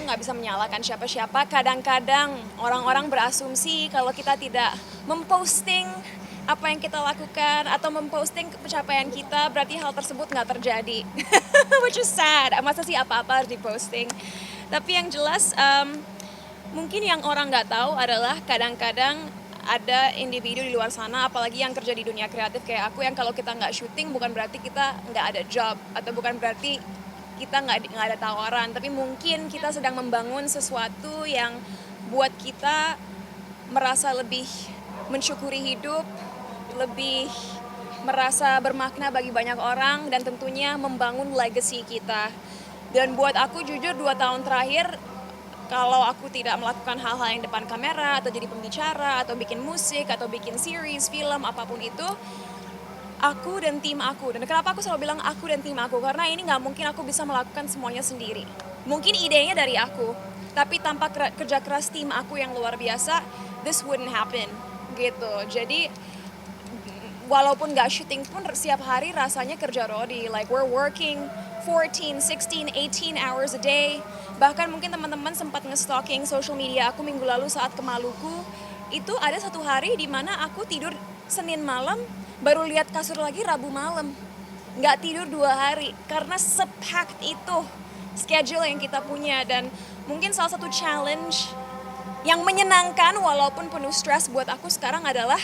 nggak bisa menyalahkan siapa-siapa. Kadang-kadang orang-orang berasumsi kalau kita tidak memposting apa yang kita lakukan atau memposting pencapaian kita, berarti hal tersebut nggak terjadi. Which is sad. Masa sih apa-apa harus diposting? Tapi yang jelas, mungkin yang orang nggak tahu adalah kadang-kadang ada individu di luar sana, apalagi yang kerja di dunia kreatif kayak aku, yang kalau kita nggak syuting bukan berarti kita nggak ada job, atau bukan berarti kita nggak ada tawaran, tapi mungkin kita sedang membangun sesuatu yang buat kita merasa lebih mensyukuri hidup, lebih merasa bermakna bagi banyak orang, dan tentunya membangun legacy kita. Dan buat aku jujur 2 tahun terakhir, kalau aku tidak melakukan hal-hal yang depan kamera, atau jadi pembicara, atau bikin musik, atau bikin series, film, apapun itu, aku dan tim aku. Dan kenapa aku selalu bilang aku dan tim aku? Karena ini nggak mungkin aku bisa melakukan semuanya sendiri. Mungkin idenya dari aku, tapi tanpa kerja keras tim aku yang luar biasa, this wouldn't happen, gitu. Jadi walaupun nggak syuting pun setiap hari rasanya kerja rodi. Like we're working 14, 16, 18 hours a day. Bahkan mungkin teman-teman sempat nge-stalking social media aku minggu lalu saat ke Maluku. Itu ada satu hari di mana aku tidur Senin malam, baru lihat kasur lagi Rabu malam. Nggak tidur 2 hari, karena se-packed itu schedule yang kita punya. Dan mungkin salah satu challenge yang menyenangkan walaupun penuh stres buat aku sekarang adalah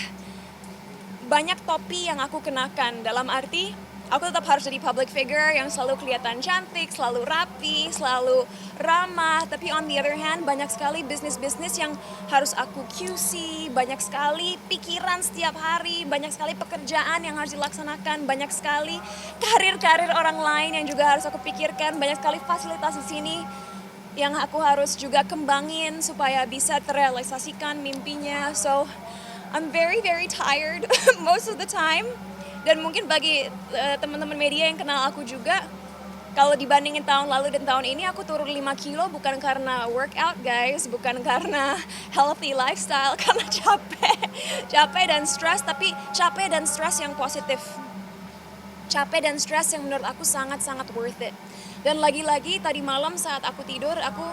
banyak topi yang aku kenakan. Dalam arti, aku tetap harus jadi public figure yang selalu kelihatan cantik, selalu rapi, selalu ramah. Tapi on the other hand, banyak sekali bisnis-bisnis yang harus aku QC, banyak sekali pikiran setiap hari, banyak sekali pekerjaan yang harus dilaksanakan, banyak sekali karir-karir orang lain yang juga harus aku pikirkan, banyak sekali fasilitas di sini yang aku harus juga kembangin supaya bisa terrealisasikan mimpinya. So, I'm very very tired most of the time. Dan mungkin bagi teman-teman media yang kenal aku juga, kalau dibandingin tahun lalu dan tahun ini, aku turun 5 kilo bukan karena workout guys, bukan karena healthy lifestyle, karena capek dan stres, tapi capek dan stres yang positif. Capek dan stres yang menurut aku sangat-sangat worth it. Dan lagi-lagi tadi malam saat aku tidur, aku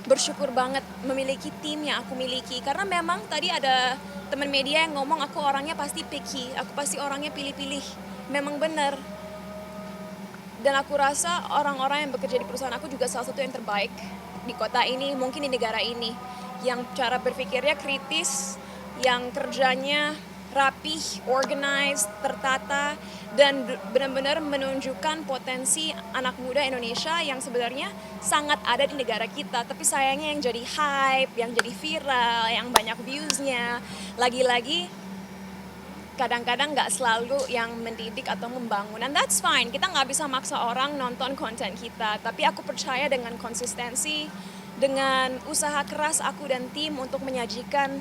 bersyukur banget memiliki tim yang aku miliki. Karena memang tadi ada teman media yang ngomong aku orangnya pasti picky, aku pasti orangnya pilih-pilih. Memang benar. Dan aku rasa orang-orang yang bekerja di perusahaan aku juga salah satu yang terbaik di kota ini, mungkin di negara ini. Yang cara berpikirnya kritis, yang kerjanya rapih, organized, tertata, dan benar-benar menunjukkan potensi anak muda Indonesia yang sebenarnya sangat ada di negara kita. Tapi sayangnya yang jadi hype, yang jadi viral, yang banyak viewsnya, lagi-lagi kadang-kadang nggak selalu yang mendidik atau membangun. And that's fine, kita nggak bisa maksa orang nonton konten kita. Tapi aku percaya dengan konsistensi, dengan usaha keras aku dan tim untuk menyajikan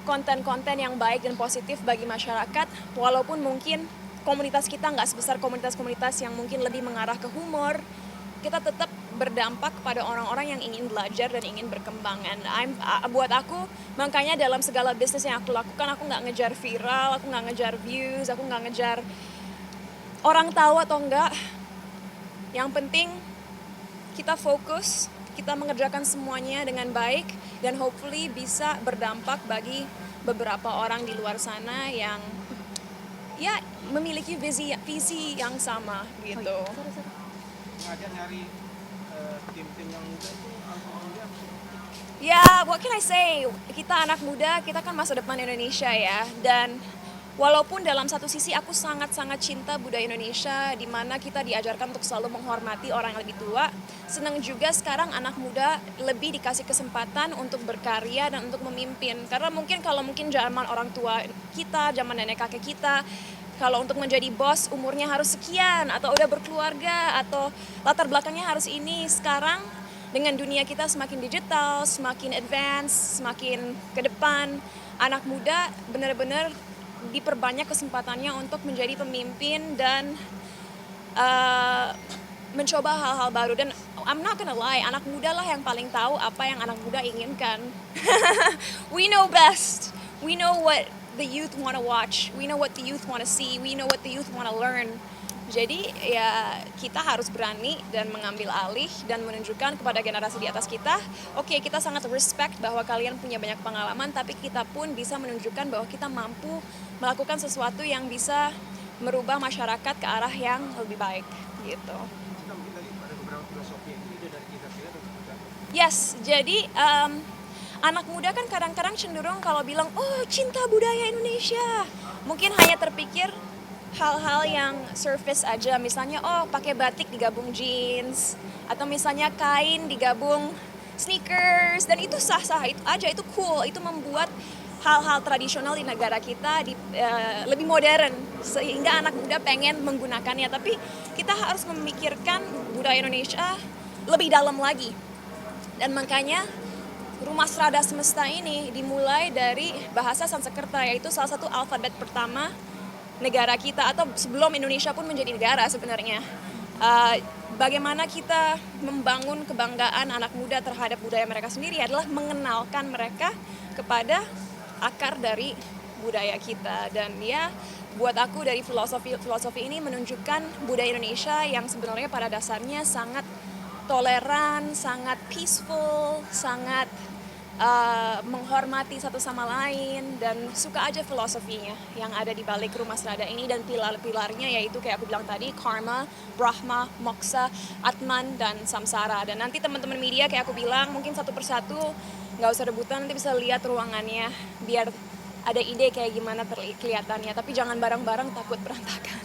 konten-konten yang baik dan positif bagi masyarakat, walaupun mungkin komunitas kita nggak sebesar komunitas-komunitas yang mungkin lebih mengarah ke humor, kita tetap berdampak pada orang-orang yang ingin belajar dan ingin berkembang. And buat aku, makanya dalam segala bisnis yang aku lakukan, aku nggak ngejar viral, aku nggak ngejar views, aku nggak ngejar orang tahu atau enggak. Yang penting kita fokus, kita mengerjakan semuanya dengan baik, dan hopefully bisa berdampak bagi beberapa orang di luar sana yang ya memiliki visi yang sama gitu. Ngajak nyari tim-tim yang muda itu alhamdulillah. Ya, what can I say? Kita anak muda, kita kan masa depan Indonesia ya. Dan walaupun dalam satu sisi aku sangat-sangat cinta budaya Indonesia, di mana kita diajarkan untuk selalu menghormati orang yang lebih tua, senang juga sekarang anak muda lebih dikasih kesempatan untuk berkarya dan untuk memimpin. Karena kalau mungkin zaman orang tua kita, zaman nenek kakek kita, kalau untuk menjadi bos umurnya harus sekian, atau udah berkeluarga, atau latar belakangnya harus ini. Sekarang dengan dunia kita semakin digital, semakin advance, semakin ke depan, anak muda benar-benar diperbanyak kesempatannya untuk menjadi pemimpin dan mencoba hal-hal baru. Dan I'm not gonna lie, anak muda lah yang paling tahu apa yang anak muda inginkan. We know best. We know what the youth want to watch. We know what the youth want to see. We know what the youth want to learn. Jadi ya kita harus berani dan mengambil alih dan menunjukkan kepada generasi di atas kita, oke, kita sangat respect bahwa kalian punya banyak pengalaman, tapi kita pun bisa menunjukkan bahwa kita mampu melakukan sesuatu yang bisa merubah masyarakat ke arah yang lebih baik gitu. Cinta, mungkin tadi ada beberapa filosofi yang itu dari kita sendiri atau juga? Yes, jadi anak muda kan kadang-kadang cenderung kalau bilang, oh cinta budaya Indonesia, mungkin hanya terpikir hal-hal yang surface aja, misalnya oh pakai batik digabung jeans, atau misalnya kain digabung sneakers, dan itu sah-sah itu aja, itu cool, itu membuat hal-hal tradisional di negara kita lebih modern sehingga anak muda pengen menggunakannya. Tapi kita harus memikirkan budaya Indonesia lebih dalam lagi, dan makanya Rumah Serada Semesta ini dimulai dari bahasa Sanskerta, yaitu salah satu alfabet pertama negara kita, atau sebelum Indonesia pun menjadi negara sebenarnya. Bagaimana kita membangun kebanggaan anak muda terhadap budaya mereka sendiri adalah mengenalkan mereka kepada akar dari budaya kita. Dan ya, buat aku dari filosofi ini menunjukkan budaya Indonesia yang sebenarnya pada dasarnya sangat toleran, sangat peaceful, sangat menghormati satu sama lain, dan suka aja filosofinya yang ada di balik Rumah Serada ini, dan pilar-pilarnya yaitu kayak aku bilang tadi, karma, brahma, moksa, atman, dan samsara. Dan nanti teman-teman media kayak aku bilang mungkin satu persatu, nggak usah rebutan, nanti bisa lihat ruangannya biar ada ide kayak gimana kelihatannya, tapi jangan bareng-bareng, takut berantakan.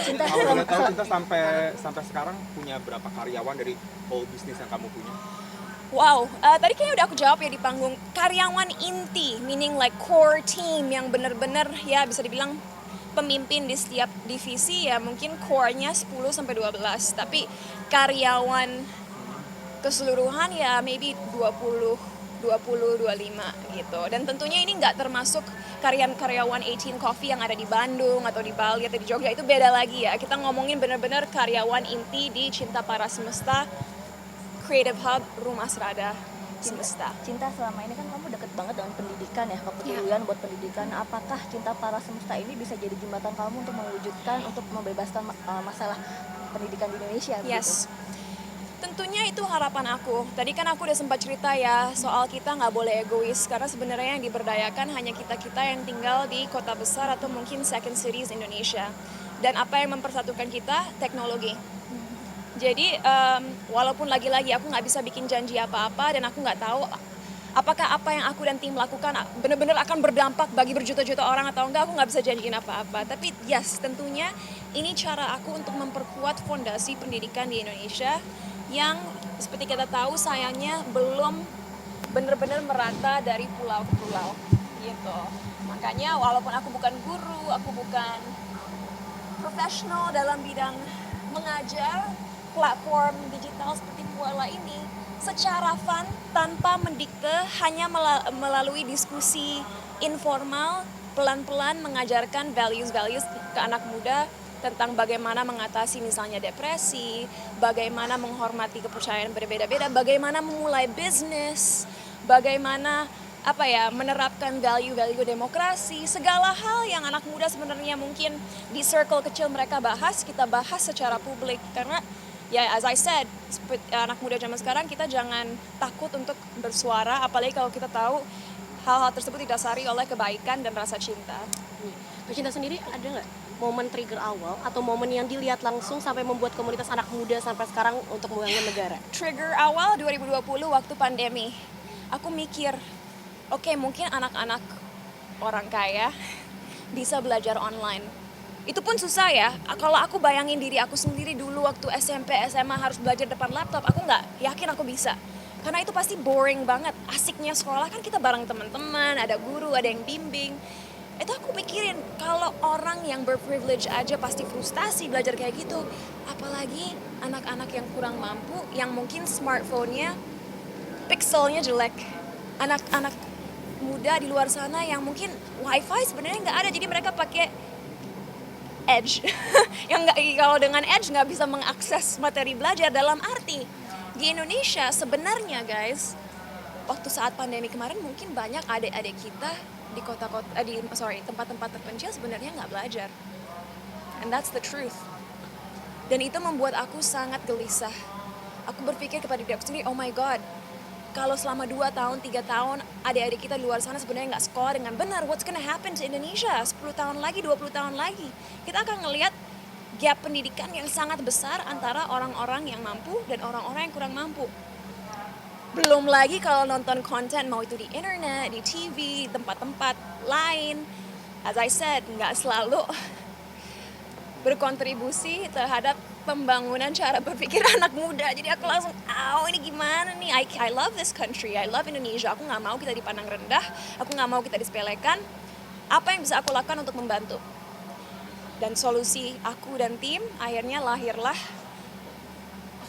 Cinta, kalau boleh tahu, Cinta sampai sekarang punya berapa karyawan dari whole bisnis yang kamu punya? Wow, tadi kayaknya udah aku jawab ya di panggung. Karyawan inti, meaning like core team yang bener-bener ya bisa dibilang pemimpin di setiap divisi, ya mungkin core-nya 10-12. Tapi karyawan keseluruhan ya maybe 20-25 gitu. Dan tentunya ini nggak termasuk karyawan 18 Coffee yang ada di Bandung atau di Bali atau di Jogja, itu beda lagi ya. Kita ngomongin bener-bener karyawan inti di Cinta Para Semesta Creative Hub Rumah Serada Semesta. Cinta, selama ini kan kamu deket banget dengan pendidikan ya, kepedulian buat pendidikan. Apakah Cinta Para Semesta ini bisa jadi jembatan kamu untuk mewujudkan, untuk membebaskan masalah pendidikan di Indonesia? Yes, tentunya itu harapan aku. Tadi kan aku udah sempat cerita ya soal kita nggak boleh egois, karena sebenarnya yang diberdayakan hanya kita-kita yang tinggal di kota besar atau mungkin second cities Indonesia. Dan apa yang mempersatukan kita? Teknologi. Jadi walaupun lagi-lagi aku nggak bisa bikin janji apa-apa, dan aku nggak tahu apakah apa yang aku dan tim lakukan benar-benar akan berdampak bagi berjuta-juta orang atau enggak, aku nggak bisa janjiin apa-apa. Tapi yes, tentunya ini cara aku untuk memperkuat fondasi pendidikan di Indonesia yang seperti kita tahu sayangnya belum benar-benar merata dari pulau ke pulau gitu. Makanya walaupun aku bukan guru, aku bukan profesional dalam bidang mengajar, platform digital seperti Puala ini secara fun tanpa mendikte, hanya melalui diskusi informal, pelan-pelan mengajarkan values-values ke anak muda tentang bagaimana mengatasi misalnya depresi, bagaimana menghormati kepercayaan berbeda-beda, bagaimana memulai bisnis, bagaimana menerapkan value-value demokrasi, segala hal yang anak muda sebenarnya mungkin di circle kecil mereka bahas, kita bahas secara publik. Karena ya as I said, anak muda zaman sekarang kita jangan takut untuk bersuara, apalagi kalau kita tahu hal-hal tersebut didasari oleh kebaikan dan rasa cinta. Cinta sendiri ada nggak momen trigger awal atau momen yang dilihat langsung sampai membuat komunitas anak muda sampai sekarang untuk membangun negara? Trigger awal 2020 waktu pandemi. Aku mikir, oke, mungkin anak-anak orang kaya bisa belajar online. Itu pun susah ya. Kalau aku bayangin diri aku sendiri dulu waktu SMP, SMA harus belajar depan laptop, aku nggak yakin aku bisa. Karena itu pasti boring banget. Asiknya sekolah kan kita bareng teman-teman, ada guru, ada yang bimbing. Itu aku pikirin, kalau orang yang berprivilege aja pasti frustasi belajar kayak gitu. Apalagi anak-anak yang kurang mampu, yang mungkin smartphone-nya pixelnya jelek. Anak-anak muda di luar sana yang mungkin wifi sebenarnya nggak ada, jadi mereka pakai Edge. Yang nggak, kalau dengan Edge nggak bisa mengakses materi belajar. Dalam arti di Indonesia sebenarnya guys, waktu saat pandemi kemarin mungkin banyak adik-adik kita di tempat-tempat terpencil sebenarnya nggak belajar, and that's the truth. Dan itu membuat aku sangat gelisah. Aku berpikir kepada diri aku sendiri, oh my god, kalau selama 2 tahun, 3 tahun, adik-adik kita di luar sana sebenarnya nggak sekolah dengan benar, what's gonna happen to Indonesia 10 tahun lagi, 20 tahun lagi. Kita akan ngelihat gap pendidikan yang sangat besar antara orang-orang yang mampu dan orang-orang yang kurang mampu. Belum lagi kalau nonton konten, mau itu di internet, di TV, tempat-tempat lain. As I said, nggak selalu berkontribusi terhadap pembangunan cara berpikir anak muda. Jadi aku langsung, ini gimana nih? I love this country, I love Indonesia. Aku nggak mau kita dipandang rendah, aku nggak mau kita disepelekan. Apa yang bisa aku lakukan untuk membantu? Dan solusi aku dan tim, akhirnya lahirlah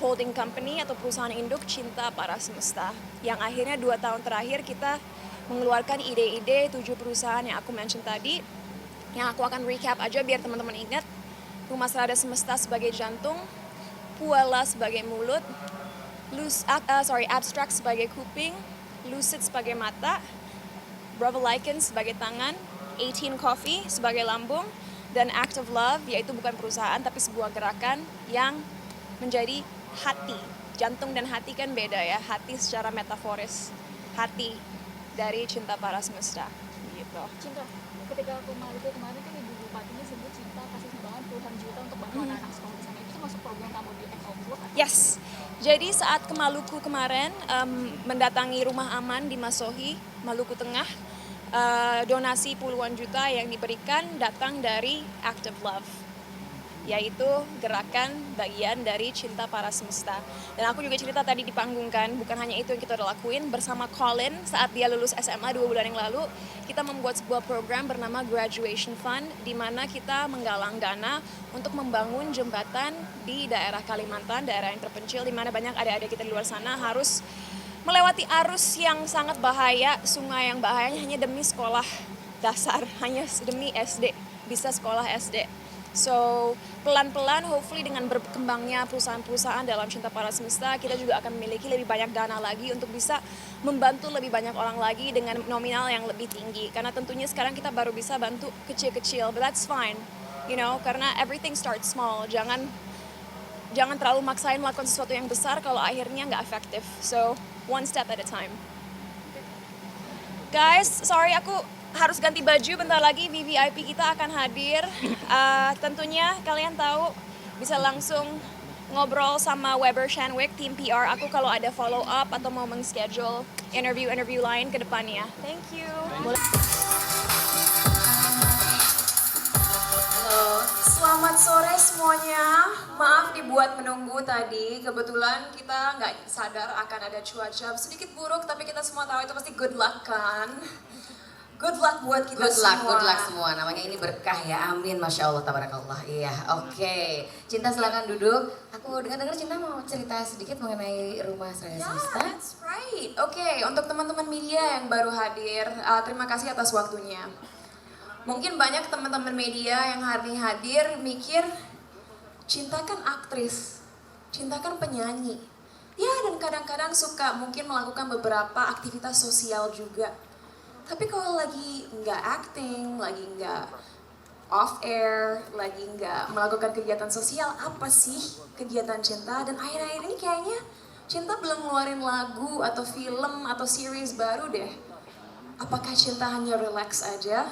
holding company atau perusahaan induk Cinta Para Semesta. Yang akhirnya 2 tahun terakhir kita mengeluarkan ide-ide 7 perusahaan yang aku mention tadi. Yang aku akan recap aja biar teman-teman ingat. Rumah Serada Semesta sebagai jantung, Puala sebagai mulut, Abstract sebagai kuping, Lucid sebagai mata, Bravo Lycan sebagai tangan, 18 Coffee sebagai lambung, dan Act of Love, yaitu bukan perusahaan tapi sebuah gerakan yang menjadi hati. Jantung dan hati kan beda ya, hati secara metaforis, hati dari Cinta Para Semesta gitu. Cinta, ketika aku Maluku kemarin kan Ibu Bupatinya sebut Cinta kasih sumbangan puluhan juta untuk bantuan anak sekolah di sana. Itu masuk program kamu di Eco kan? Yes, jadi saat ke Maluku kemarin mendatangi rumah aman di Masohi, Maluku Tengah, donasi puluhan juta yang diberikan datang dari Act of Love, yaitu gerakan bagian dari Cinta Para Semesta. Dan aku juga cerita tadi di panggung kan, bukan hanya itu yang kita udah lakuin. Bersama Colin saat dia lulus SMA 2 bulan yang lalu, kita membuat sebuah program bernama Graduation Fund, di mana kita menggalang dana untuk membangun jembatan di daerah Kalimantan, daerah yang terpencil, di mana banyak adik-adik kita di luar sana harus melewati arus yang sangat bahaya, sungai yang bahayanya hanya demi sekolah dasar, hanya demi SD, bisa sekolah SD. So, pelan-pelan hopefully dengan berkembangnya perusahaan-perusahaan dalam Cinta Para Semesta, kita juga akan memiliki lebih banyak dana lagi untuk bisa membantu lebih banyak orang lagi dengan nominal yang lebih tinggi. Karena tentunya sekarang kita baru bisa bantu kecil-kecil, but that's fine. You know, karena everything starts small. Jangan terlalu maksain melakukan sesuatu yang besar kalau akhirnya nggak efektif. So, one step at a time. Guys, sorry aku harus ganti baju, bentar lagi VVIP kita akan hadir. Tentunya kalian tahu bisa langsung ngobrol sama Weber Shanwick, tim PR aku kalau ada follow up atau mau men-schedule interview lain ke depannya. Thank you. Halo, selamat sore semuanya. Maaf dibuat menunggu tadi. Kebetulan kita nggak sadar akan ada cuaca sedikit buruk, tapi kita semua tahu itu pasti good luck kan. Good luck buat kita semua. Good luck semua. Namanya ini berkah ya. Amin. Masya Allah, tabarakallah. Iya, oke. Cinta silakan duduk. Aku dengar Cinta mau cerita sedikit mengenai Rumah Serada Semesta. That's right. Oke, untuk teman-teman media yang baru hadir, terima kasih atas waktunya. Mungkin banyak teman-teman media yang hari hadir mikir, Cinta kan aktris, Cinta kan penyanyi. Ya, dan kadang-kadang suka mungkin melakukan beberapa aktivitas sosial juga. Tapi kalau lagi nggak acting, lagi nggak off air, lagi nggak melakukan kegiatan sosial, apa sih kegiatan Cinta? Dan akhir-akhir ini kayaknya Cinta belum ngeluarin lagu atau film atau series baru deh. Apakah Cinta hanya relax aja?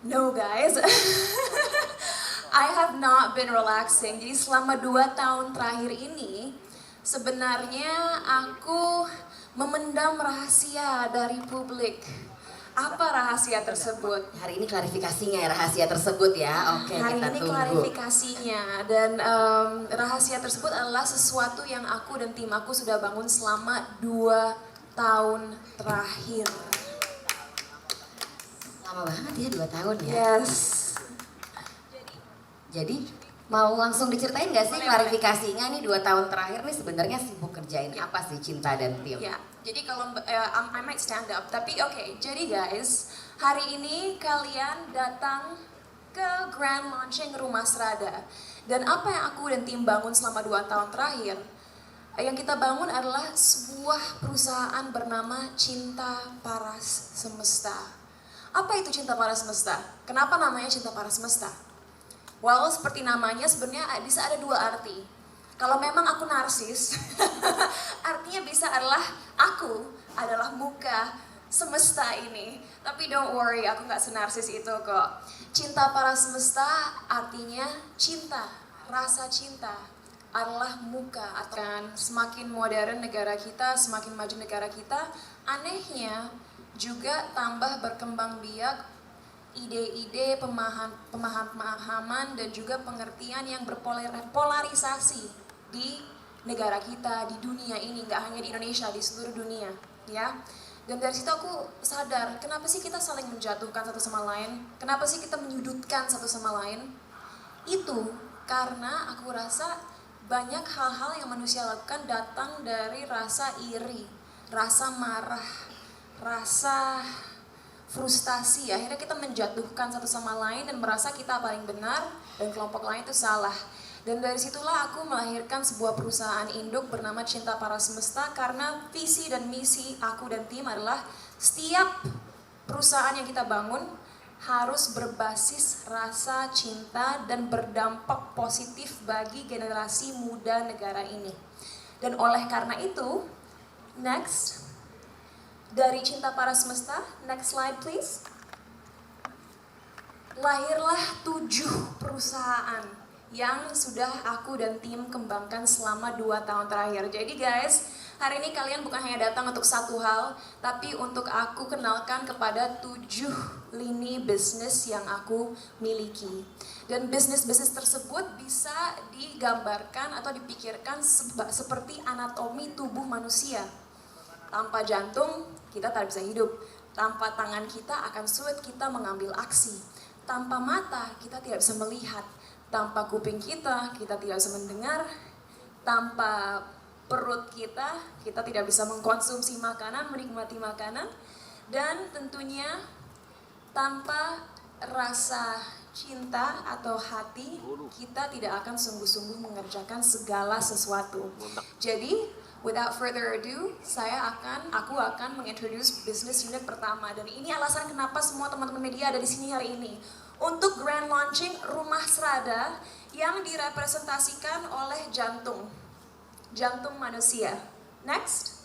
No guys, I have not been relaxing. Jadi selama 2 tahun terakhir ini, sebenarnya aku memendam rahasia dari publik. Apa rahasia tersebut? Hari ini klarifikasinya ya rahasia tersebut ya. Oke, Hari kita ini tunggu. klarifikasinya, dan rahasia tersebut adalah sesuatu yang aku dan tim aku sudah bangun selama 2 tahun terakhir. Lama banget ya 2 tahun ya. Yes. Jadi mau langsung diceritain nggak sih klarifikasinya nih 2 tahun terakhir nih sebenarnya sibuk kerjain apa sih Cinta dan tim? Ya, jadi kalau I might stand up, tapi oke, jadi guys, hari ini kalian datang ke grand launching Rumah Serada. Dan apa yang aku dan tim bangun selama 2 tahun terakhir, yang kita bangun adalah sebuah perusahaan bernama Cinta Para Semesta. Apa itu Cinta Para Semesta? Kenapa namanya Cinta Para Semesta? Well, seperti namanya sebenarnya bisa ada dua arti. Kalau memang aku narsis, artinya bisa adalah aku adalah muka semesta ini. Tapi don't worry, aku nggak senarsis itu kok. Cinta para semesta artinya cinta, rasa cinta adalah muka. Atau kan semakin modern negara kita, semakin maju negara kita, anehnya juga tambah berkembang biak ide-ide, pemahaman dan juga pengertian yang berpolarisasi di negara kita, di dunia ini, nggak hanya di Indonesia, di seluruh dunia, ya. Dan dari situ aku sadar, kenapa sih kita saling menjatuhkan satu sama lain? Kenapa sih kita menyudutkan satu sama lain? Itu karena aku rasa banyak hal-hal yang manusia lakukan datang dari rasa iri, rasa marah, rasa frustasi. Akhirnya kita menjatuhkan satu sama lain dan merasa kita paling benar dan kelompok lain itu salah. Dan dari situlah aku melahirkan sebuah perusahaan induk bernama Cinta Para Semesta, karena visi dan misi aku dan tim adalah setiap perusahaan yang kita bangun harus berbasis rasa cinta dan berdampak positif bagi generasi muda negara ini. Dan oleh karena itu, next, dari Cinta Para Semesta, next slide please. Lahirlah 7 perusahaan yang sudah aku dan tim kembangkan selama 2 tahun terakhir. Jadi guys, hari ini kalian bukan hanya datang untuk satu hal, tapi untuk aku kenalkan kepada 7 lini bisnis yang aku miliki. Dan bisnis-bisnis tersebut bisa digambarkan atau dipikirkan seperti anatomi tubuh manusia. Tanpa jantung, kita tak bisa hidup. Tanpa tangan kita akan sulit kita mengambil aksi. Tanpa mata, kita tidak bisa melihat. Tanpa kuping kita tidak bisa mendengar. Tanpa perut kita tidak bisa mengkonsumsi makanan, menikmati makanan. Dan tentunya tanpa rasa cinta atau hati, kita tidak akan sungguh-sungguh mengerjakan segala sesuatu. Jadi, without further ado, aku akan mengintroduce business unit pertama. Dan ini alasan kenapa semua teman-teman media ada di sini hari ini. Untuk grand launching Rumah Serada yang direpresentasikan oleh jantung manusia. Next.